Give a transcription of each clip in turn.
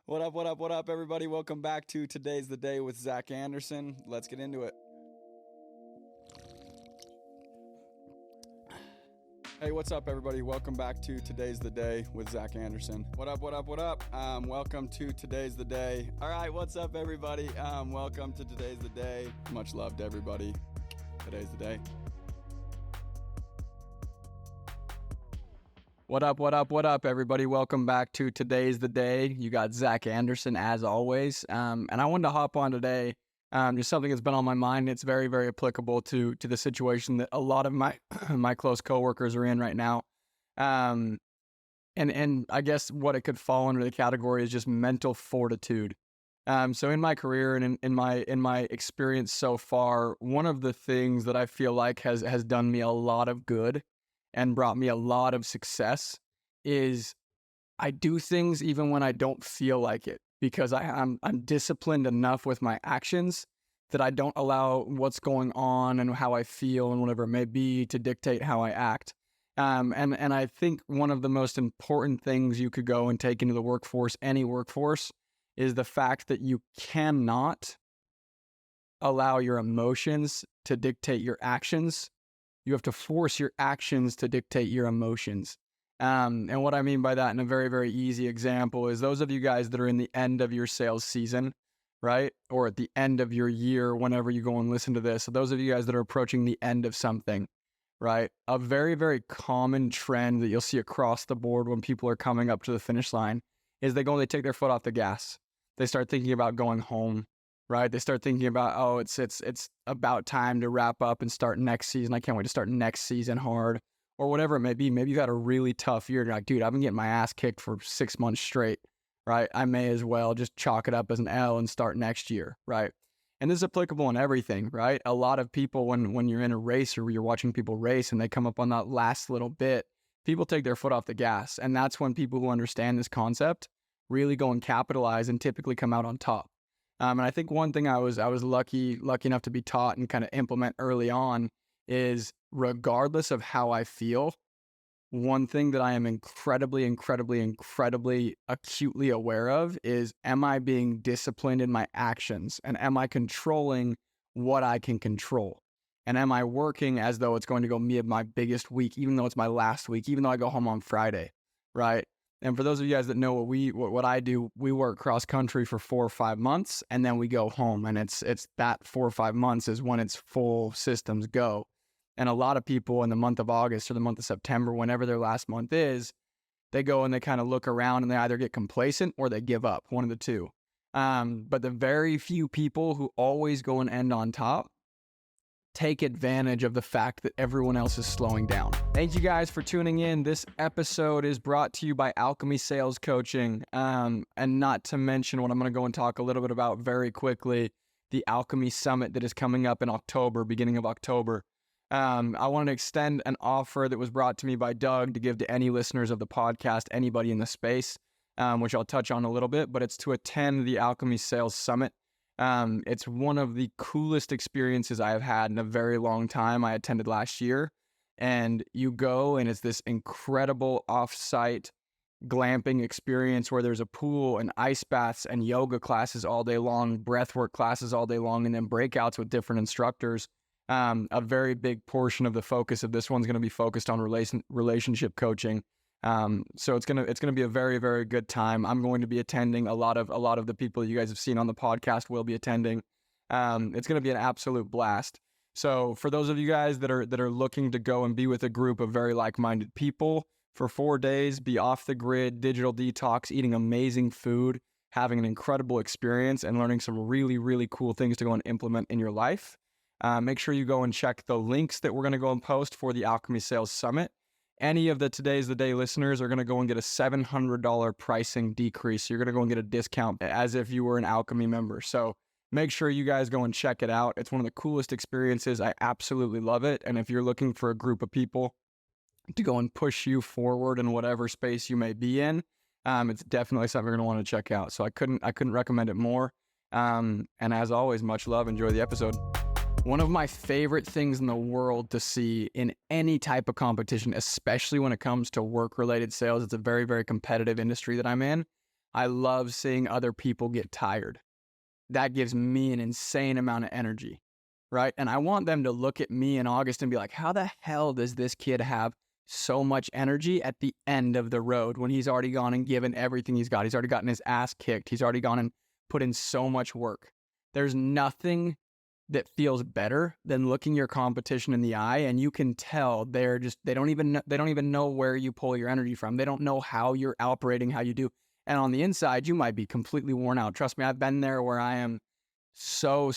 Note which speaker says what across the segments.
Speaker 1: What up, what up, what up, everybody? Welcome back to Today's the Day with Zack Andersen. Let's get into it. Hey, what's up, everybody? Welcome back to Today's the Day with Zack Andersen. What up, what up, what up? Welcome to Today's the Day. All right, what's up, everybody? Welcome to Today's the Day. Much love to everybody. Today's the day. What up, what up, what up, everybody? Welcome back to Today's the Day. You got Zack Andersen, as always. And I wanted to hop on today, just something that's been on my mind. It's very, very applicable to the situation that a lot of my my close coworkers are in right now. And I guess what it could fall under the category is just mental fortitude. So in my career and in my experience so far, one of the things that I feel like has done me a lot of good and brought me a lot of success is I do things even when I don't feel like it, because I'm disciplined enough with my actions that I don't allow what's going on and how I feel and whatever it may be to dictate how I act. And I think one of the most important things you could go and take into the workforce, any workforce, is the fact that you cannot allow your emotions to dictate your actions. You have to force your actions to dictate your emotions. And what I mean by that in a very, very easy example is those of you guys that are in the end of your sales season, right? Or at the end of your year, whenever you go and listen to this. So those of you guys that are approaching the end of something, right? A very, very common trend that you'll see across the board when people are coming up to the finish line is they take their foot off the gas. They start thinking about going home. Right? They start thinking about, oh, it's about time to wrap up and start next season. I can't wait to start next season hard, or whatever it may be. Maybe you had a really tough year. And you're like, dude, I've been getting my ass kicked for 6 months straight, right? I may as well just chalk it up as an L and start next year, right? And this is applicable in everything, right? A lot of people, when you're in a race or you're watching people race and they come up on that last little bit, people take their foot off the gas. And that's when people who understand this concept really go and capitalize and typically come out on top. And I think one thing I was lucky enough to be taught and kind of implement early on is, regardless of how I feel, one thing that I am incredibly acutely aware of is, am I being disciplined in my actions? And am I controlling what I can control? And am I working as though it's going to go me my biggest week, even though it's my last week, even though I go home on Friday, right? And for those of you guys that know what I do, we work cross country for 4 or 5 months, and then we go home. And it's that 4 or 5 months is when it's full systems go. And a lot of people in the month of August or the month of September, whenever their last month is, they go and they kind of look around and they either get complacent or they give up, one of the two. But the very few people who always go and end on top take advantage of the fact that everyone else is slowing down. Thank you guys for tuning in. This episode is brought to you by Alchemy Sales Coaching. And not to mention what I'm going to go and talk a little bit about very quickly, the Alchemy Summit that is coming up in October, beginning of October. I want to extend an offer that was brought to me by Doug to give to any listeners of the podcast, anybody in the space, which I'll touch on a little bit, but it's to attend the Alchemy Sales Summit. It's one of the coolest experiences I have had in a very long time. I attended last year, and you go and it's this incredible off-site glamping experience where there's a pool and ice baths and yoga classes all day long, breathwork classes all day long, and then breakouts with different instructors. A very big portion of the focus of this one's going to be focused on relationship coaching. So it's gonna be a very, very good time. I'm going to be attending. A lot of the people you guys have seen on the podcast will be attending. It's gonna be an absolute blast. So for those of you guys that are looking to go and be with a group of very like-minded people for 4 days, be off the grid, digital detox, eating amazing food, having an incredible experience, and learning some really, really cool things to go and implement in your life, make sure you go and check the links that we're gonna go and post for the Alchemy Sales Summit. Any of the Today's the Day listeners are going to go and get a $700 pricing decrease. You're going to go and get a discount as if you were an Alchemy member. So make sure you guys go and check it out. It's one of the coolest experiences. I absolutely love it. And if you're looking for a group of people to go and push you forward in whatever space you may be in, it's definitely something you're going to want to check out. So I couldn't recommend it more. And as always, much love. Enjoy the episode. One of my favorite things in the world to see in any type of competition, especially when it comes to work-related sales, it's a very, very competitive industry that I'm in. I love seeing other people get tired. That gives me an insane amount of energy, right? And I want them to look at me in August and be like, how the hell does this kid have so much energy at the end of the road when he's already gone and given everything he's got? He's already gotten his ass kicked. He's already gone and put in so much work. There's nothing that feels better than looking your competition in the eye, and you can tell they don't even know where you pull your energy from. They don't know how you're operating, how you do. And on the inside, you might be completely worn out. Trust me, I've been there where I am so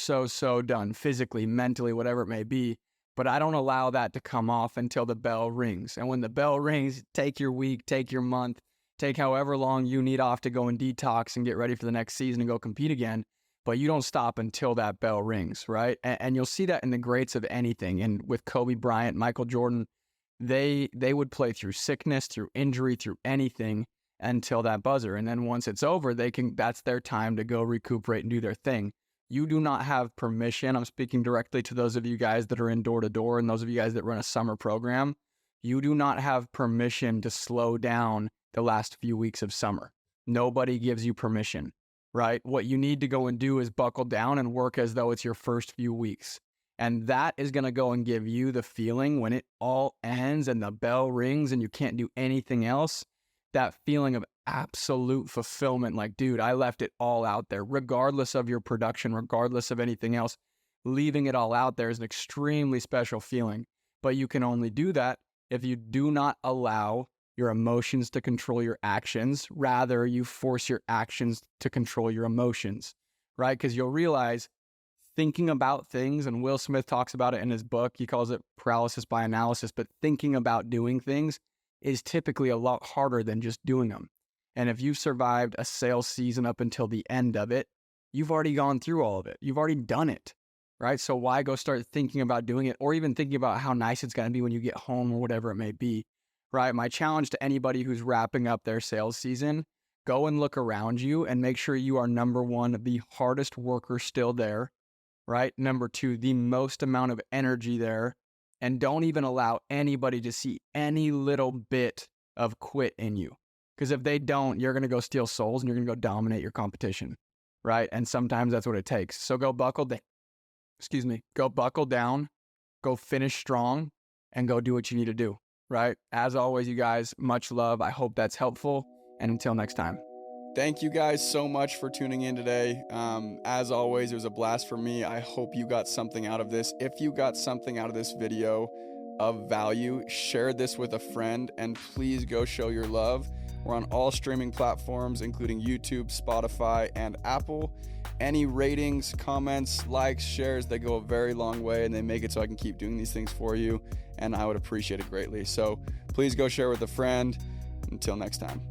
Speaker 1: done, physically, mentally, whatever it may be. But I don't allow that to come off until the bell rings. And when the bell rings, take your week, take your month, take however long you need off to go and detox and get ready for the next season and go compete again. But you don't stop until that bell rings, right? And you'll see that in the greats of anything. And with Kobe Bryant, Michael Jordan, they would play through sickness, through injury, through anything until that buzzer. And then once it's over, that's their time to go recuperate and do their thing. You do not have permission. I'm speaking directly to those of you guys that are in door-to-door and those of you guys that run a summer program. You do not have permission to slow down the last few weeks of summer. Nobody gives you permission, right? What you need to go and do is buckle down and work as though it's your first few weeks. And that is going to go and give you the feeling when it all ends and the bell rings and you can't do anything else, that feeling of absolute fulfillment. Like, dude, I left it all out there, regardless of your production, regardless of anything else. Leaving it all out there is an extremely special feeling. But you can only do that if you do not allow your emotions to control your actions. Rather, you force your actions to control your emotions, right? Because you'll realize thinking about things, and Will Smith talks about it in his book, he calls it paralysis by analysis, but thinking about doing things is typically a lot harder than just doing them. And if you've survived a sales season up until the end of it, you've already gone through all of it. You've already done it, right? So why go start thinking about doing it, or even thinking about how nice it's going to be when you get home or whatever it may be, right? My challenge to anybody who's wrapping up their sales season, go and look around you and make sure you are, number one, the hardest worker still there, right? Number two, the most amount of energy there. And don't even allow anybody to see any little bit of quit in you. Because if they don't, you're going to go steal souls and you're going to go dominate your competition, right? And sometimes that's what it takes. So go buckle down, go finish strong, and go do what you need to do, right? As always, you guys, much love. I hope that's helpful. And until next time. Thank you guys so much for tuning in today. As always, it was a blast for me. I hope you got something out of this. If you got something out of this video of value, share this with a friend, and please go show your love. We're on all streaming platforms, including YouTube, Spotify, and Apple. Any ratings, comments, likes, shares, they go a very long way, and they make it so I can keep doing these things for you, and I would appreciate it greatly. So please go share with a friend. Until next time.